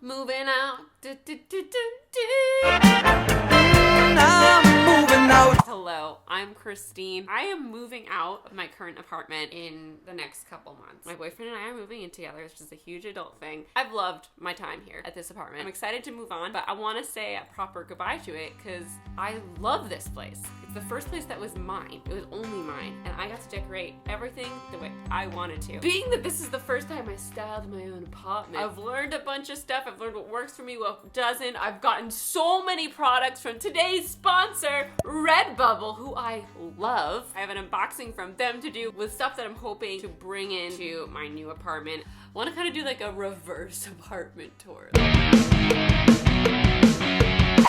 moving out. I'm moving out. Hello, I'm Christine. I am moving out of my current apartment in the next couple months. My boyfriend and I are moving in together, which is a huge adult thing. I've loved my time here at this apartment. I'm excited to move on, but I want to say a proper goodbye to it because I love this place. It's the first place that was mine. It was only mine, and I got to decorate everything the way I wanted to. Being that this is the first time I styled my own apartment, I've learned a bunch of stuff. I've learned what works for me, what doesn't. I've gotten so many products from today's sponsor, Redbubble, who I love. I have an unboxing from them to do with stuff that I'm hoping to bring into my new apartment. I want to kind of do like a reverse apartment tour.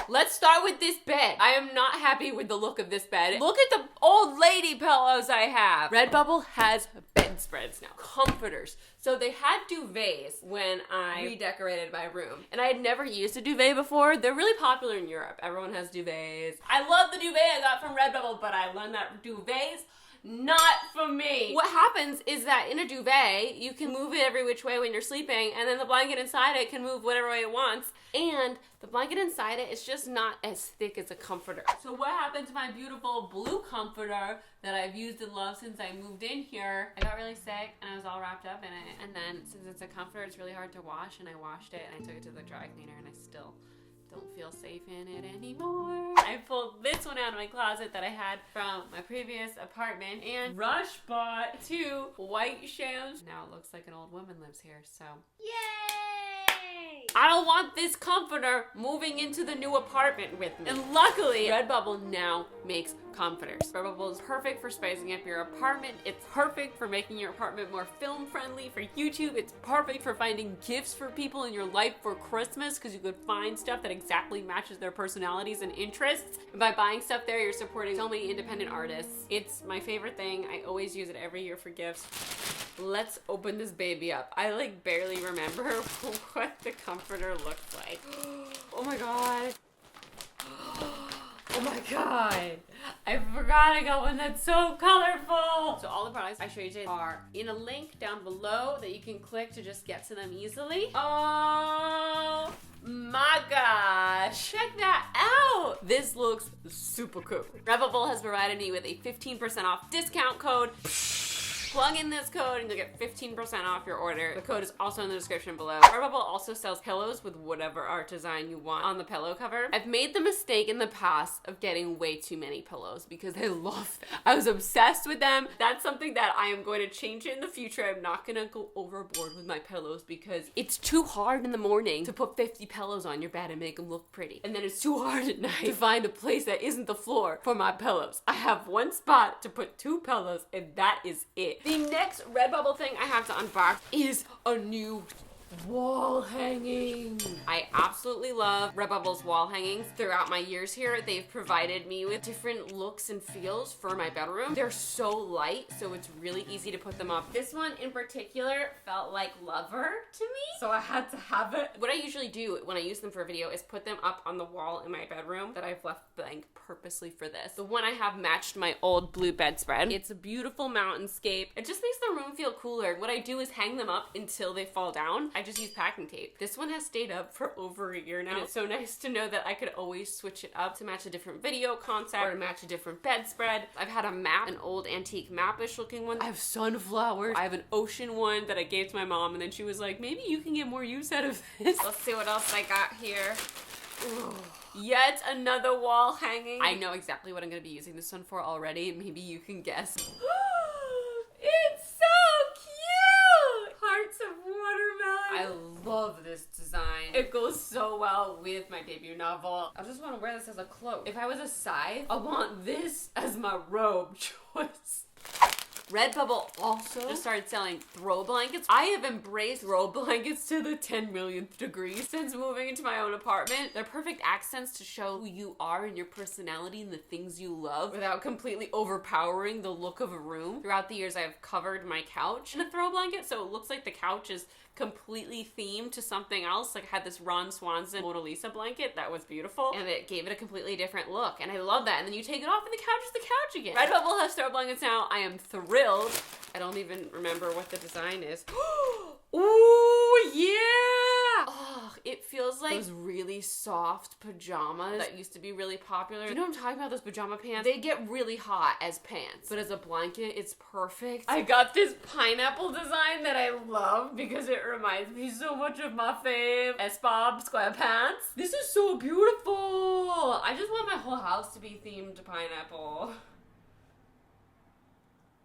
Let's start with this bed. I am not happy with the look of this bed. Look at the old lady pillows I have. Redbubble has bedspreads now, comforters. So they had duvets when I redecorated my room. And I had never used a duvet before. They're really popular in Europe. Everyone has duvets. I love the duvet I got from Redbubble, but I learned that duvets, not for me. What happens is that in a duvet, you can move it every which way when you're sleeping, and then the blanket inside it can move whatever way it wants, and the blanket inside it is just not as thick as a comforter. So what happened to my beautiful blue comforter that I've used and loved since I moved in here? I got really sick and I was all wrapped up in it, and then since it's a comforter, it's really hard to wash, and I washed it and I took it to the dry cleaner, and I still don't feel safe in it anymore. I pulled this one out of my closet that I had from my previous apartment and rush bought 2 white shams. Now it looks like an old woman lives here, so yay! I don't want this comforter moving into the new apartment with me. And luckily, Redbubble now makes comforters. Redbubble is perfect for spicing up your apartment. It's perfect for making your apartment more film friendly for YouTube. It's perfect for finding gifts for people in your life for Christmas because you could find stuff that exactly matches their personalities and interests. And by buying stuff there, you're supporting so many independent artists. It's my favorite thing. I always use it every year for gifts. Let's open this baby up. I like barely remember what the comforter looks like. Oh my god. Oh my god. I forgot I got one that's so colorful. So all the products I showed you today are in a link down below that you can click to just get to them easily. Oh my gosh. Check that out. This looks super cool. Redbubble has provided me with a 15% off discount code. Plug in this code and you'll get 15% off your order. The code is also in the description below. Redbubble also sells pillows with whatever art design you want on the pillow cover. I've made the mistake in the past of getting way too many pillows because I love them. I was obsessed with them. That's something that I am going to change in the future. I'm not gonna go overboard with my pillows because it's too hard in the morning to put 50 pillows on your bed and make them look pretty. And then it's too hard at night to find a place that isn't the floor for my pillows. I have one spot to put 2 pillows and that is it. The next Redbubble thing I have to unbox is a new wall hanging. I absolutely love Redbubble's wall hangings. Throughout my years here, they've provided me with different looks and feels for my bedroom. They're so light, so it's really easy to put them up. This one in particular felt like Lover to me, so I had to have it. What I usually do when I use them for a video is put them up on the wall in my bedroom that I've left blank purposely for this. The one I have matched my old blue bedspread. It's a beautiful mountainscape. It just makes the room feel cooler. What I do is hang them up until they fall down. I just use packing tape. This one has stayed up for over a year now. And it's so nice to know that I could always switch it up to match a different video concept or to match a different bedspread. I've had a map, an old antique map-ish looking one. I have sunflowers. I have an ocean one that I gave to my mom and then she was like, maybe you can get more use out of this. Let's see what else I got here. Ooh. Yet another wall hanging. I know exactly what I'm gonna be using this one for already. Maybe you can guess. It's so cute! Hearts of watermelon. I love this design. It goes so well with my debut novel. I just want to wear this as a cloak. If I was a scythe, I want this as my robe choice. Redbubble also just started selling throw blankets. I have embraced throw blankets to the 10 millionth degree since moving into my own apartment. They're perfect accents to show who you are and your personality and the things you love without completely overpowering the look of a room. Throughout the years, I've covered my couch in a throw blanket, so it looks like the couch is completely themed to something else. Like I had this Ron Swanson Mona Lisa blanket that was beautiful and it gave it a completely different look, and I love that. And then you take it off and the couch is the couch again. Redbubble has throw blankets now. I am thrilled. I don't even remember what the design is. Ooh, yeah! Oh, it feels like those really soft pajamas that used to be really popular. Do you know what I'm talking about? Those pajama pants? They get really hot as pants, but as a blanket, it's perfect. I got this pineapple design that I love because it reminds me so much of my fave SIDEBAR squarepants. This is so beautiful. I just want my whole house to be themed to pineapple.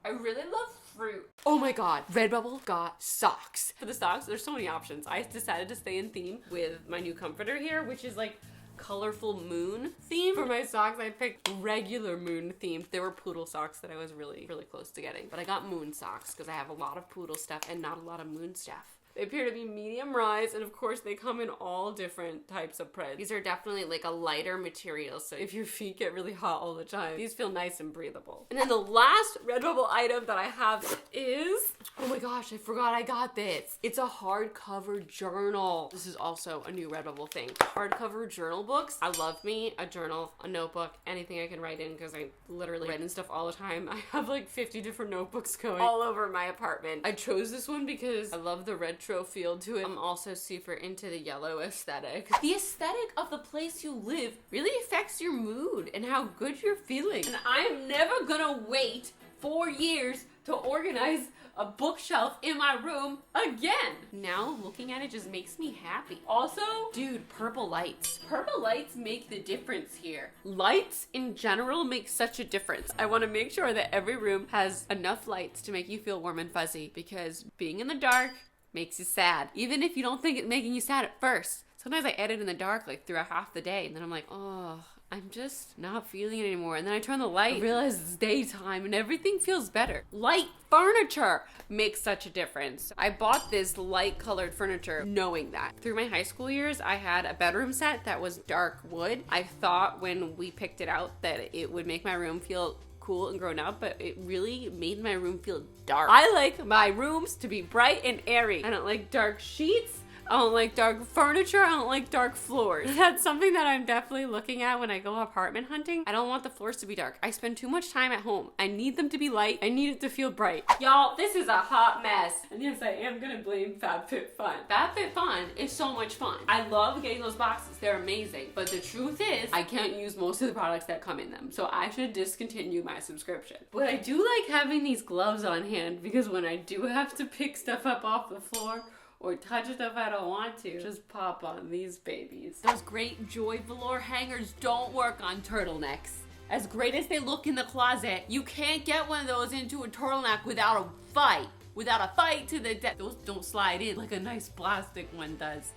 I really love fruit. Oh my god, Redbubble got socks. For the socks, there's so many options. I decided to stay in theme with my new comforter here, which is like colorful moon theme. For my socks, I picked regular moon themed. There were poodle socks that I was really close to getting, but I got moon socks because I have a lot of poodle stuff and not a lot of moon stuff. They appear to be medium rise, and of course they come in all different types of prints. These are definitely like a lighter material, so if your feet get really hot all the time, these feel nice and breathable. And then the last Redbubble item that I have is, oh my gosh, I forgot I got this. It's a hardcover journal. This is also a new Redbubble thing. Hardcover journal books. I love me a journal, a notebook, anything I can write in because I literally write in stuff all the time. I have like 50 different notebooks going all over my apartment. I chose this one because I love the retro feel to it. I'm also super into the yellow aesthetic. The aesthetic of the place you live really affects your mood and how good you're feeling. And I'm never gonna wait 4 years to organize a bookshelf in my room again. Now looking at it just makes me happy. Also, dude, purple lights. Purple lights make the difference here. Lights in general make such a difference. I want to make sure that every room has enough lights to make you feel warm and fuzzy, because being in the dark makes you sad. Even if you don't think it's making you sad at first. Sometimes I edit in the dark like throughout half the day and then I'm like, oh, I'm just not feeling it anymore. And then I turn the light and realize it's daytime and everything feels better. Light furniture makes such a difference. I bought this light colored furniture knowing that. Through my high school years, I had a bedroom set that was dark wood. I thought when we picked it out that it would make my room feel cool and grown up, but it really made my room feel dark. I like my rooms to be bright and airy. I don't like dark sheets. I don't like dark furniture. I don't like dark floors. That's something that I'm definitely looking at when I go apartment hunting. I don't want the floors to be dark. I spend too much time at home. I need them to be light. I need it to feel bright. Y'all, this is a hot mess. And yes, I am gonna blame FabFitFun. FabFitFun is so much fun. I love getting those boxes. They're amazing. But the truth is, I can't use most of the products that come in them. So I should discontinue my subscription. But I do like having these gloves on hand because when I do have to pick stuff up off the floor, or touch stuff I don't want to, just pop on these babies. Those great Joy velour hangers don't work on turtlenecks. As great as they look in the closet, you can't get one of those into a turtleneck without a fight. Without a fight to the death. Those don't slide in like a nice plastic one does.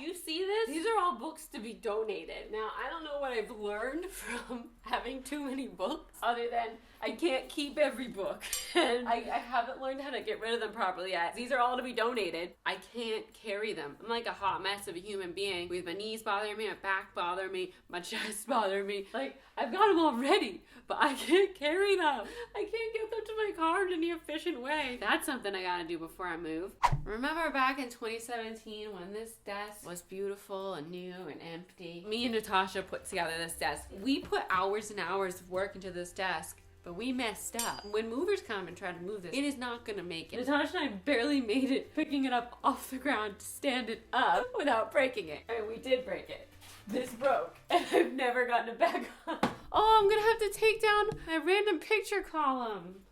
You see this? These are all books to be donated. Now, I don't know what I've learned from having too many books, other than I can't keep every book. And I haven't learned how to get rid of them properly yet. These are all to be donated. I can't carry them. I'm like a hot mess of a human being with my knees bothering me, my back bothering me, my chest bothering me. Like, I've got them already, but I can't carry them. I can't get them to my car in any efficient way. That's something I gotta do before I move. Remember back in 2017 when this desk was beautiful and new and empty? Me and Natasha put together this desk. We put hours and hours of work into this desk, but we messed up. When movers come and try to move this, it is not gonna make it. Natasha and I barely made it picking it up off the ground to stand it up without breaking it. I mean, we did break it. This broke, and I've never gotten it back on. Oh, I'm gonna have to take down my random picture column.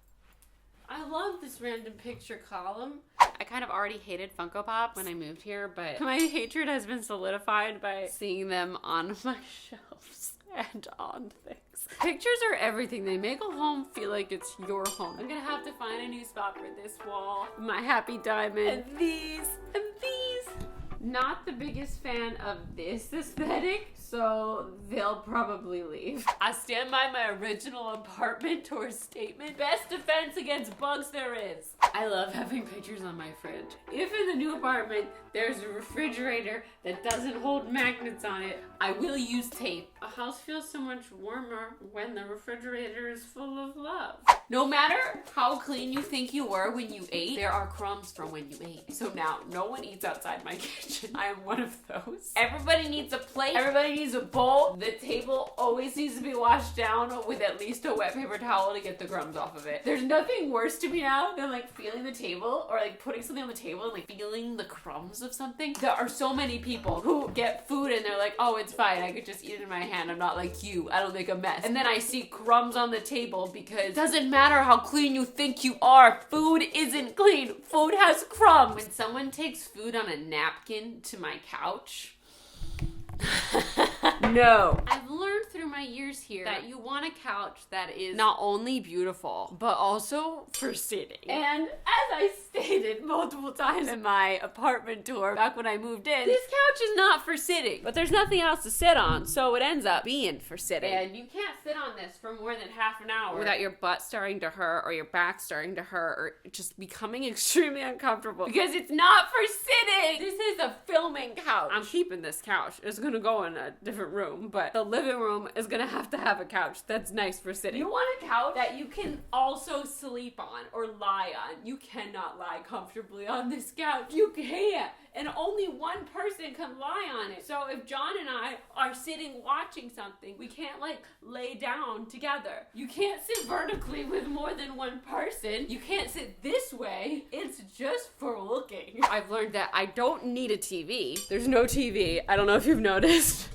I love this random picture column. I kind of already hated Funko Pops when I moved here, but my hatred has been solidified by seeing them on my shelves and on things. Pictures are everything. They make a home feel like it's your home. I'm gonna have to find a new spot for this wall. My happy diamond. And these. And these. Not the biggest fan of this aesthetic, so they'll probably leave. I stand by my original apartment tour statement. Best defense against bugs there is. I love having pictures on my fridge. If in the new apartment there's a refrigerator that doesn't hold magnets on it, I will use tape. A house feels so much warmer when the refrigerator is full of love. No matter how clean you think you were when you ate, there are crumbs from when you ate. So now, no one eats outside my kitchen. I am one of those. Everybody needs a plate. Everybody needs a bowl. The table always needs to be washed down with at least a wet paper towel to get the crumbs off of it. There's nothing worse to me now than like feeling the table or like putting something on the table and like feeling the crumbs of something. There are so many people who get food and they're like, oh, it's fine, I could just eat it in my hand. I'm not like you, I don't make a mess. And then I see crumbs on the table because it doesn't matter how clean you think you are, food isn't clean. Food has crumbs. When someone takes food on a napkin to my couch, no. I've learned through my years here that you want a couch that is not only beautiful, but also for sitting. And as I stated multiple times in my apartment tour back when I moved in, this couch is not for sitting, but there's nothing else to sit on, so it ends up being for sitting. And you can't sit on this for more than half an hour without your butt starting to hurt or your back starting to hurt or just becoming extremely uncomfortable because it's not for sitting. This is a filming couch. I'm keeping this couch. It's gonna go in a different room, but the living room is gonna have to have a couch that's nice for sitting. You want a couch that you can also sleep on or lie on. You cannot lie comfortably on this couch. You can't. And only one person can lie on it. So if John and I are sitting watching something, we can't like lay down together. You can't sit vertically with more than one person. You can't sit this way. It's just for looking. I've learned that I don't need a TV. There's no TV. I don't know if you've noticed.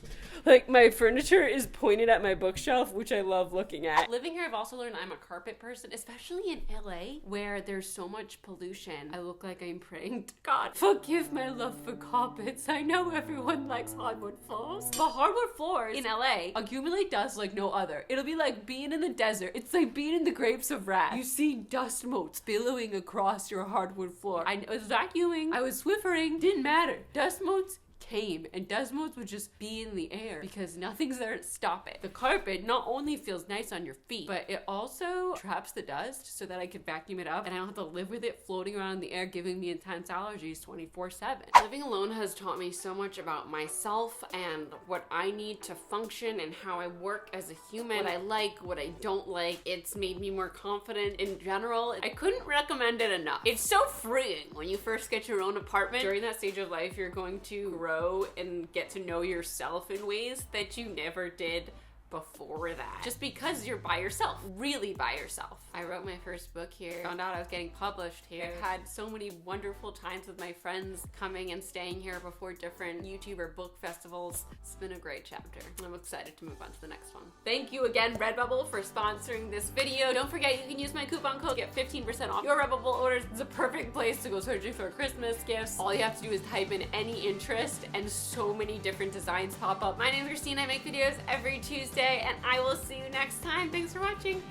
Like, my furniture is pointed at my bookshelf, which I love looking at. Living here, I've also learned I'm a carpet person, especially in LA, where there's so much pollution. I look like I'm praying to God, forgive my love for carpets. I know everyone likes hardwood floors, but hardwood floors in LA accumulate dust like no other. It'll be like being in the desert. It's like being in the grapes of wrath. You see dust motes billowing across your hardwood floor. I was vacuuming, I was Swiffering, didn't matter. Dust motes came and dust motes would just be in the air because nothing's there to stop it. The carpet not only feels nice on your feet, but it also traps the dust so that I could vacuum it up and I don't have to live with it floating around in the air giving me intense allergies 24/7. Living alone has taught me so much about myself and what I need to function and how I work as a human, what I like, what I don't like. It's made me more confident in general. I couldn't recommend it enough. It's so freeing when you first get your own apartment. During that stage of life, you're going to grow and get to know yourself in ways that you never did before that. Just because you're by yourself, really by yourself. I wrote my first book here, found out I was getting published here. I've had so many wonderful times with my friends coming and staying here before different YouTuber book festivals. It's been a great chapter. I'm excited to move on to the next one. Thank you again, Redbubble, for sponsoring this video. Don't forget you can use my coupon code to get 15% off your Redbubble orders. It's a perfect place to go searching for Christmas gifts. All you have to do is type in any interest and so many different designs pop up. My name is Christine. I make videos every Tuesday and I will see you next time. Thanks for watching.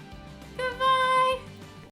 Goodbye.